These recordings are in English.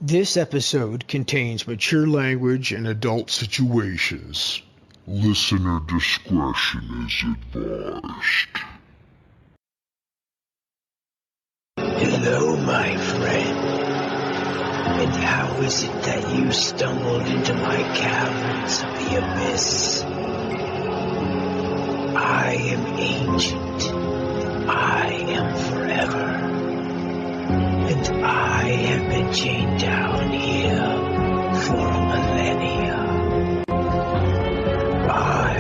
This episode contains mature language and adult situations. Listener discretion is advised. Hello, my friend. And how is it that you stumbled into my caverns of the abyss? I am ancient. I am forever. And I have been chained down here for millennia. I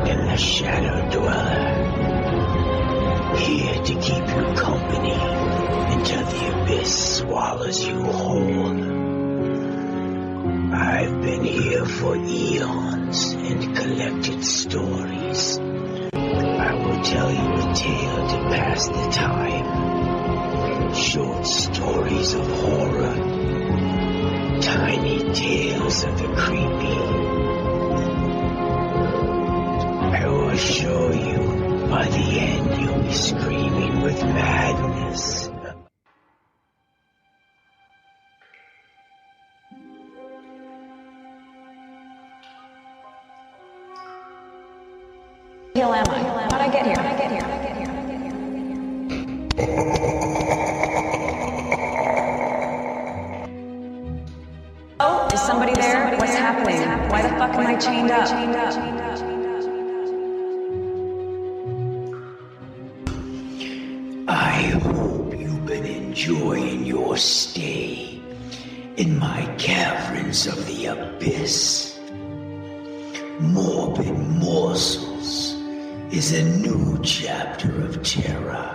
am the Shadow Dweller, here to keep you company until the abyss swallows you whole. I've been here for eons and collected stories. I will tell you a tale to pass the time. Short stories of horror, tiny tales of the creepy. I will assure you, by the end you'll be screaming with madness. Hell am I? How'd I get here? Oh, is somebody there? What's happening? Why the fuck am I chained up? I hope you've been enjoying your stay in my caverns of the abyss. Morbid Morsals is a new chapter of terror.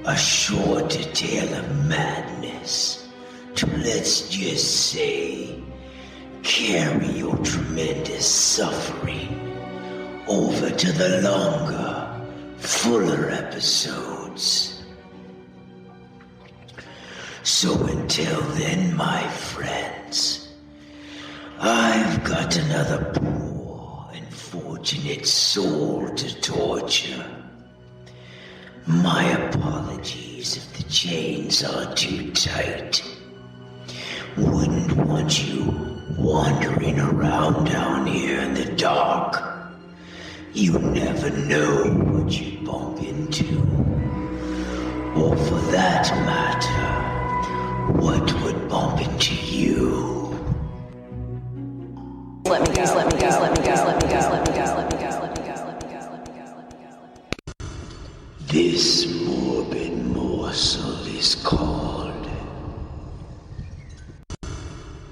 A short tale of madness to, let's just say, carry your tremendous suffering over to the longer, fuller episodes. So until then, my friends, I've got another poor, unfortunate soul to torture. My apologies if the chains are too tight. Wouldn't want you wandering around down here in the dark. You never know what you bump into. Or for that matter, what would bump into you. Let me go. This morbid morsel is called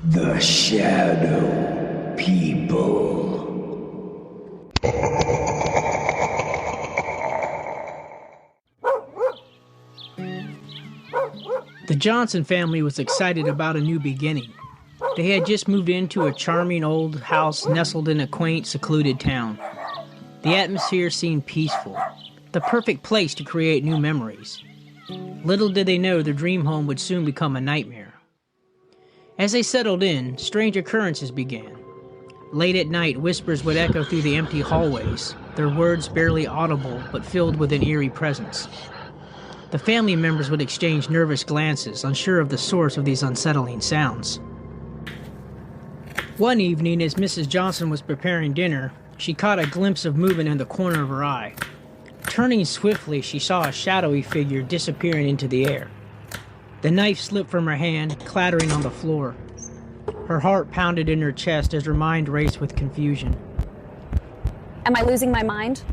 the Shadow People. The Johnson family was excited about a new beginning. They had just moved into a charming old house nestled in a quaint, secluded town. The atmosphere seemed peaceful, the perfect place to create new memories. Little did they know their dream home would soon become a nightmare. As they settled in, strange occurrences began. Late at night, whispers would echo through the empty hallways, their words barely audible but filled with an eerie presence. The family members would exchange nervous glances, unsure of the source of these unsettling sounds. One evening, as Mrs. Johnson was preparing dinner, she caught a glimpse of movement in the corner of her eye. Turning swiftly, she saw a shadowy figure disappearing into the air. The knife slipped from her hand, clattering on the floor. Her heart pounded in her chest as her mind raced with confusion. Am I losing my mind?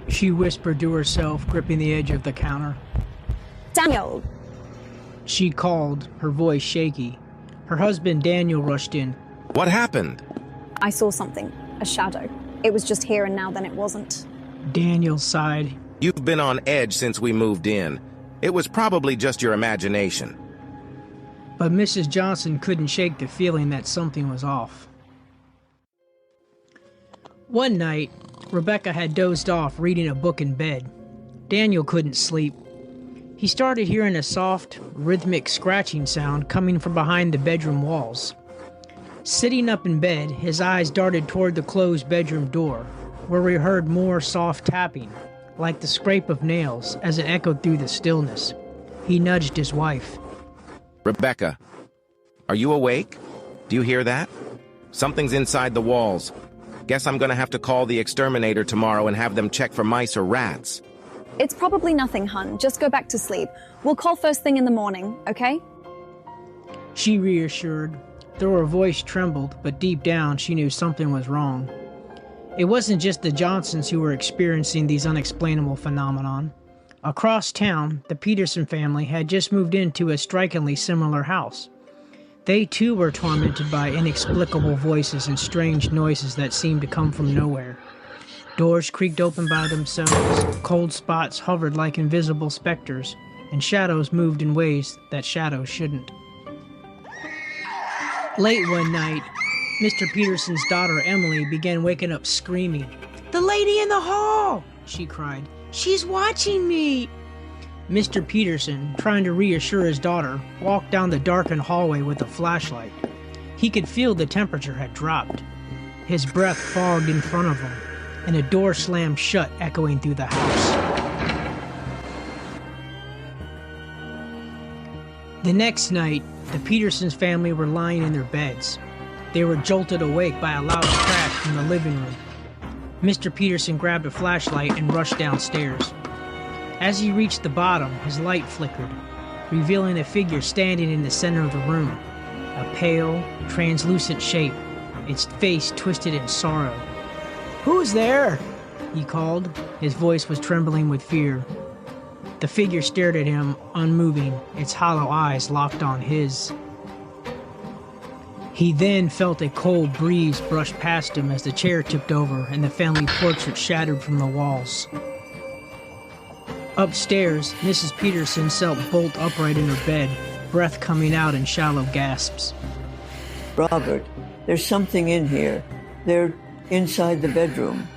She whispered to herself, gripping the edge of the counter. Daniel! She called, her voice shaky. Her husband Daniel rushed in. What happened? I saw something. A shadow. It was just here and now, then it wasn't. Daniel sighed. You've been on edge since we moved in. It was probably just your imagination. But Mrs. Johnson couldn't shake the feeling that something was off. One night, Rebecca had dozed off reading a book in bed. Daniel couldn't sleep. He started hearing a soft, rhythmic scratching sound coming from behind the bedroom walls. Sitting up in bed, his eyes darted toward the closed bedroom door, where we heard more soft tapping, like the scrape of nails as it echoed through the stillness. He nudged his wife. Rebecca, Are you awake? Do you hear that? Something's inside the walls. Guess I'm gonna have to call the exterminator tomorrow and have them check for mice or rats. It's probably nothing, hun. Just go back to sleep. We'll call first thing in the morning, okay? She reassured, though her voice trembled, but deep down she knew something was wrong. It wasn't just the Johnsons who were experiencing these unexplainable phenomenon. Across town, the Peterson family had just moved into a strikingly similar house. They too were tormented by inexplicable voices and strange noises that seemed to come from nowhere. Doors creaked open by themselves, cold spots hovered like invisible specters, and shadows moved in ways that shadows shouldn't. Late one night, Mr. Peterson's daughter Emily began waking up screaming. "The lady in the hall!" she cried. "She's watching me!" Mr. Peterson, trying to reassure his daughter, walked down the darkened hallway with a flashlight. He could feel the temperature had dropped. His breath fogged in front of him, and a door slammed shut, echoing through the house. The next night, the Petersons family were lying in their beds. They were jolted awake by a loud crash from the living room. Mr. Peterson grabbed a flashlight and rushed downstairs. As he reached the bottom, his light flickered, revealing a figure standing in the center of the room. A pale, translucent shape, its face twisted in sorrow. "Who's there?" he called. His voice was trembling with fear. The figure stared at him, unmoving, its hollow eyes locked on his. He then felt a cold breeze brush past him as the chair tipped over and the family portrait shattered from the walls. Upstairs, Mrs. Peterson sat bolt upright in her bed, breath coming out in shallow gasps. "Robert, there's something in here. They're inside the bedroom."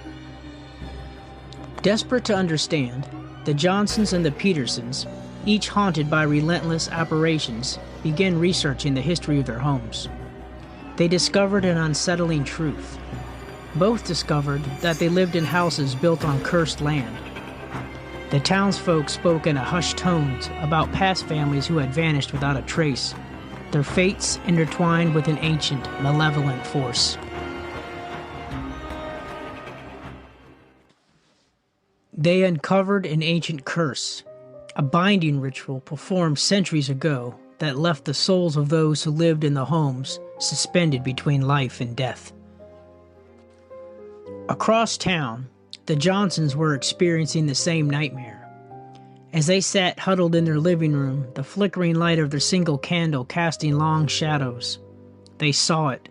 Desperate to understand, the Johnsons and the Petersons, each haunted by relentless apparitions, began researching the history of their homes. They discovered an unsettling truth. Both discovered that they lived in houses built on cursed land. The townsfolk spoke in a hushed tones about past families who had vanished without a trace, their fates intertwined with an ancient, malevolent force. They uncovered an ancient curse, a binding ritual performed centuries ago that left the souls of those who lived in the homes suspended between life and death. Across town, the Johnsons were experiencing the same nightmare. As they sat huddled in their living room, the flickering light of their single candle casting long shadows, they saw it.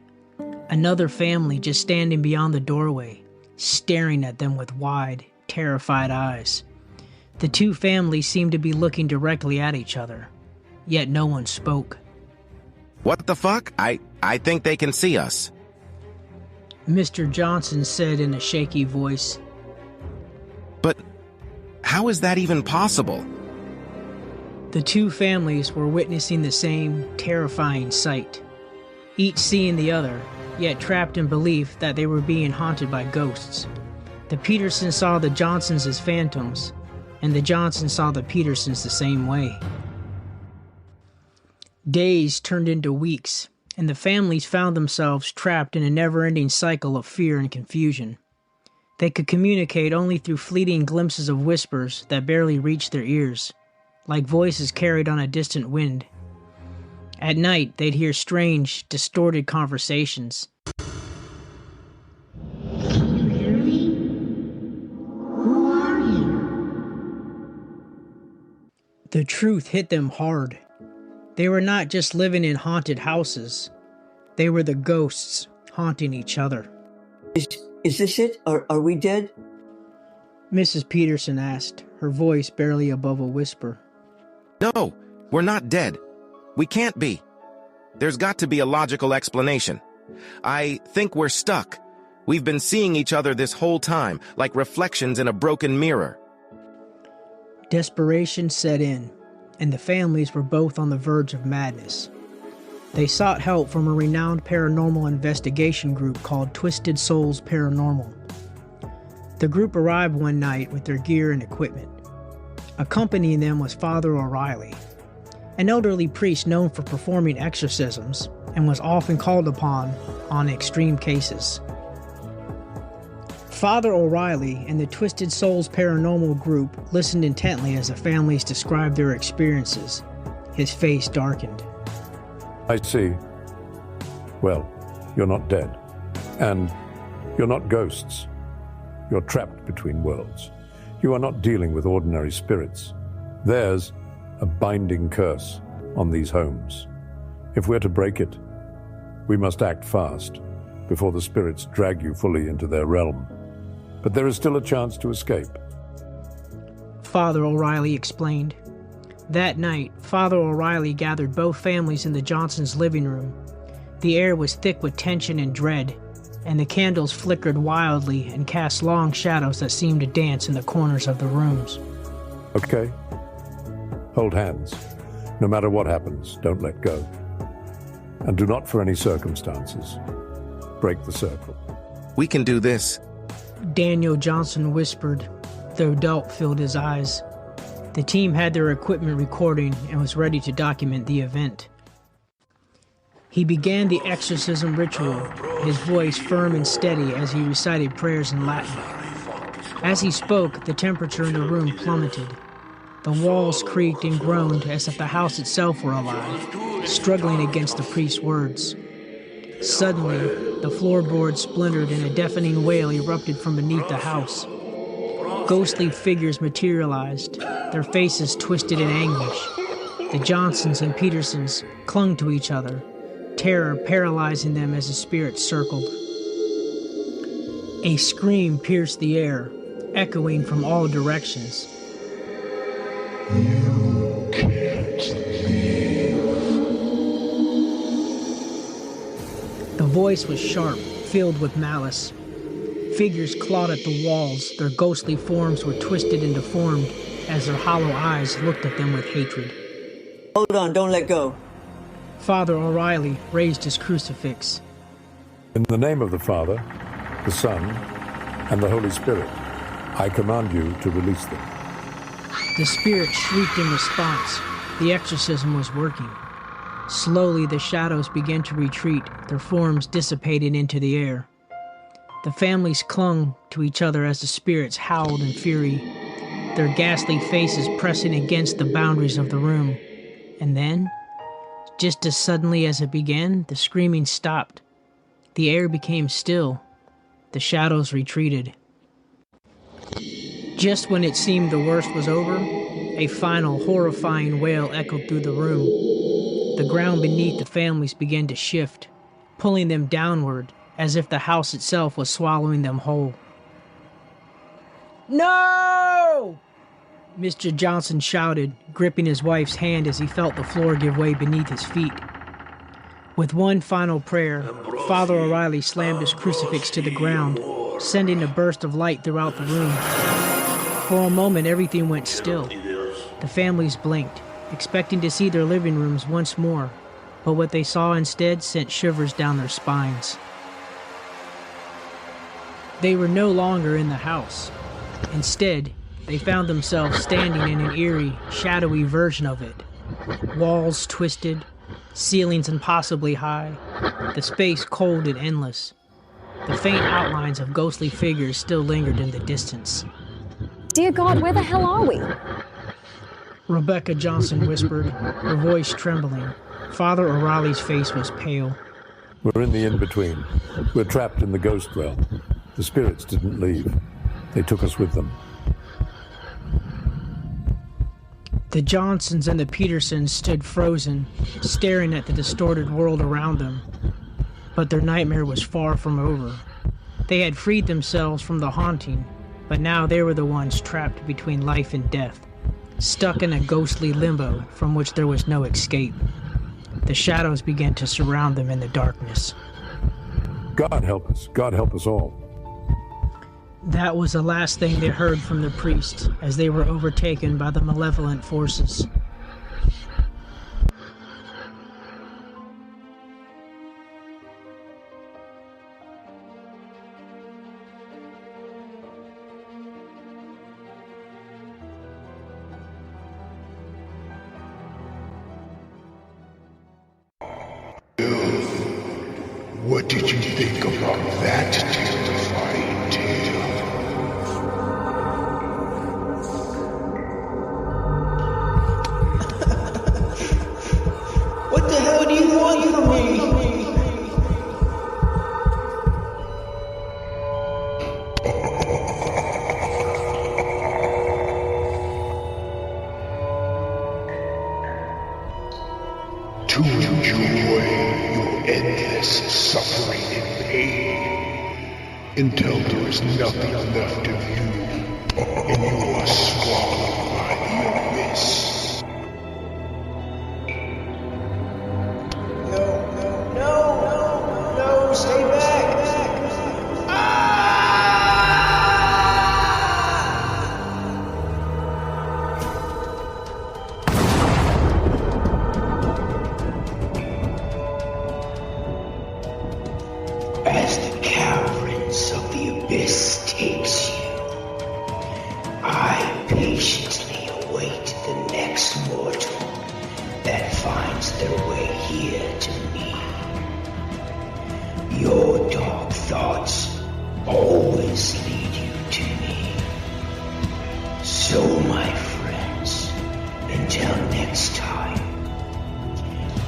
Another family just standing beyond the doorway, staring at them with wide, terrified eyes. The two families seemed to be looking directly at each other, yet no one spoke. What the fuck? I think they can see us. Mr. Johnson said in a shaky voice. But how is that even possible? The two families were witnessing the same terrifying sight, each seeing the other, yet trapped in belief that they were being haunted by ghosts. The Petersons saw the Johnsons as phantoms, and the Johnsons saw the Petersons the same way. Days turned into weeks, and the families found themselves trapped in a never-ending cycle of fear and confusion. They could communicate only through fleeting glimpses of whispers that barely reached their ears, like voices carried on a distant wind. At night, they'd hear strange, distorted conversations. "Can you hear me? Who are you?" The truth hit them hard. They were not just living in haunted houses. They were the ghosts haunting each other. Is this it? Are we dead? Mrs. Peterson asked, her voice barely above a whisper. No, we're not dead. We can't be. There's got to be a logical explanation. I think we're stuck. We've been seeing each other this whole time, like reflections in a broken mirror. Desperation set in, and the families were both on the verge of madness. They sought help from a renowned paranormal investigation group called Twisted Souls Paranormal. The group arrived one night with their gear and equipment. Accompanying them was Father O'Reilly. an elderly priest known for performing exorcisms and was often called upon on extreme cases. Father O'Reilly and the Twisted Souls Paranormal group listened intently as the families described their experiences. His face darkened. I see. Well, you're not dead. And you're not ghosts. You're trapped between worlds. You are not dealing with ordinary spirits. There's a binding curse on these homes. If we're to break it, we must act fast before the spirits drag you fully into their realm. But there is still a chance to escape. Father O'Reilly explained. That night, Father O'Reilly gathered both families in the Johnsons' living room. The air was thick with tension and dread, and the candles flickered wildly and cast long shadows that seemed to dance in the corners of the rooms. Okay. Hold hands. No matter what happens, don't let go. And do not for any circumstances break the circle. We can do this. Daniel Johnson whispered, though doubt filled his eyes. The team had their equipment recording and was ready to document the event. He began the exorcism ritual, his voice firm and steady as he recited prayers in Latin. As he spoke, the temperature in the room plummeted. The walls creaked and groaned as if the house itself were alive, struggling against the priest's words. Suddenly, the floorboards splintered and a deafening wail erupted from beneath the house. Ghostly figures materialized, their faces twisted in anguish. The Johnsons and Petersons clung to each other, terror paralyzing them as the spirits circled. A scream pierced the air, echoing from all directions. You can't leave. The voice was sharp, filled with malice. Figures clawed at the walls, their ghostly forms were twisted and deformed as their hollow eyes looked at them with hatred. Hold on, don't let go. Father O'Reilly raised his crucifix. In the name of the Father, the Son, and the Holy Spirit, I command you to release them. The spirit shrieked in response. The exorcism was working. Slowly, the shadows began to retreat, their forms dissipated into the air. The families clung to each other as the spirits howled in fury, their ghastly faces pressing against the boundaries of the room. And then, just as suddenly as it began, the screaming stopped. The air became still. The shadows retreated. Just when it seemed the worst was over, a final horrifying wail echoed through the room. The ground beneath the families began to shift, pulling them downward, as if the house itself was swallowing them whole. No! Mr. Johnson shouted, gripping his wife's hand as he felt the floor give way beneath his feet. With one final prayer, Father O'Reilly slammed his crucifix to the ground, sending a burst of light throughout the room. For a moment, everything went still. The families blinked, expecting to see their living rooms once more, but what they saw instead sent shivers down their spines. They were no longer in the house. Instead, they found themselves standing in an eerie, shadowy version of it. Walls twisted, ceilings impossibly high, the space cold and endless. The faint outlines of ghostly figures still lingered in the distance. Dear God, where the hell are we? Rebecca Johnson whispered, her voice trembling. Father O'Reilly's face was pale. We're in the in-between. We're trapped in the ghost realm. The spirits didn't leave. They took us with them. The Johnsons and the Petersons stood frozen, staring at the distorted world around them. But their nightmare was far from over. They had freed themselves from the haunting, but now they were the ones trapped between life and death, stuck in a ghostly limbo from which there was no escape. The shadows began to surround them in the darkness. God help us. God help us all. That was the last thing they heard from the priest as they were overtaken by the malevolent forces. What did you think about that terrifying tale? What the hell do you want from me? To enjoy your endless suffering and pain until there is nothing left of you and you are swallowed by the abyss. No, stay back. As the caverns of the abyss takes you, I patiently await the next mortal that finds their way here to me. Your dark thoughts always lead you to me. So, my friends, until next time,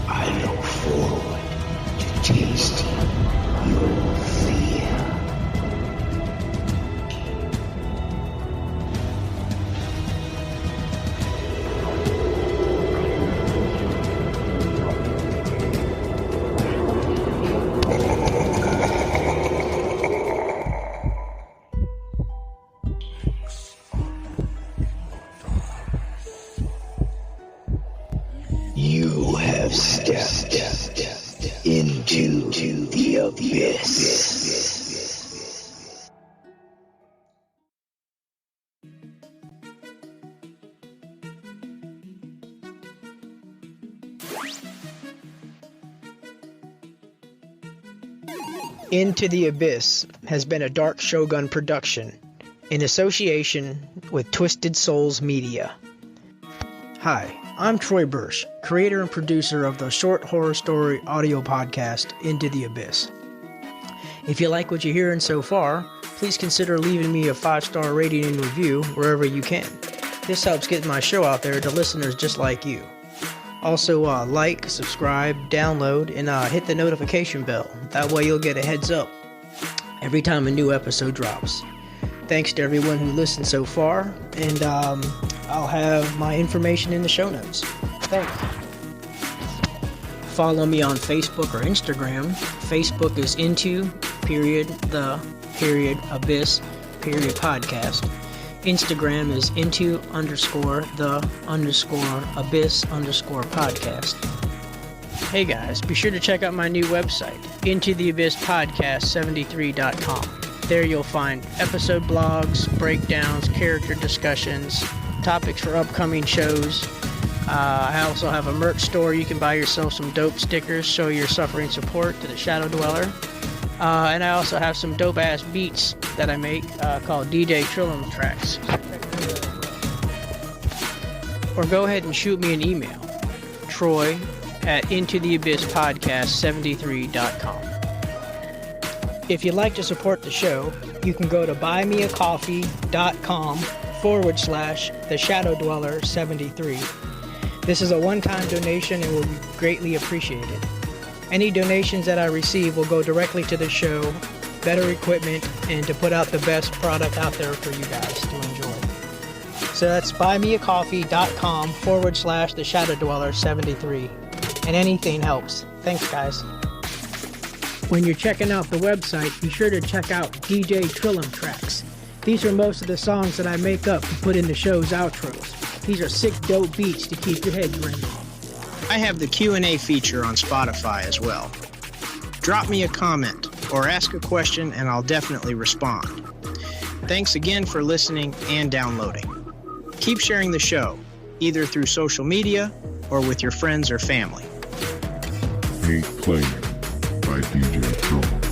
I look forward to tasting your fear. You have stepped into the abyss. Into the Abyss has been a Darkshogun production in association with Twisted Souls Media. Hi, I'm Troy Bursch, creator and producer of the short horror story audio podcast Into the Abyss. If you like what you're hearing so far, please consider leaving me a 5-star rating and review wherever you can. This helps get my show out there to listeners just like you. Also, like, subscribe, download, and hit the notification bell. That way you'll get a heads up every time a new episode drops. Thanks to everyone who listened so far, and I'll have my information in the show notes. Thanks. Follow me on Facebook or Instagram. Facebook is into_the_abyss_podcast. Instagram is into_the_abyss_podcast. Hey guys, be sure to check out my new website, intotheabysspodcast73.com. There you'll find episode blogs, breakdowns, character discussions, topics for upcoming shows. I also have a merch store. You can buy yourself some dope stickers, show your suffering support to the Shadow Dweller. And I also have some dope-ass beats that I make called DJ Trillium Tracks. Or go ahead and shoot me an email, troy@intotheabysspodcast73.com. If you'd like to support the show, you can go to buymeacoffee.com/theshadowdweller73. This is a one-time donation and will be greatly appreciated. Any donations that I receive will go directly to the show, better equipment, and to put out the best product out there for you guys to enjoy. So that's buymeacoffee.com/theshadowdweller73. And anything helps. Thanks, guys. When you're checking out the website, be sure to check out DJ Trillium Tracks. These are most of the songs that I make up to put in the show's outros. These are sick, dope beats to keep your head ringing. I have the Q&A feature on Spotify as well. Drop me a comment or ask a question and I'll definitely respond. Thanks again for listening and downloading. Keep sharing the show, either through social media or with your friends or family. Hate Playing by DJ Trillium.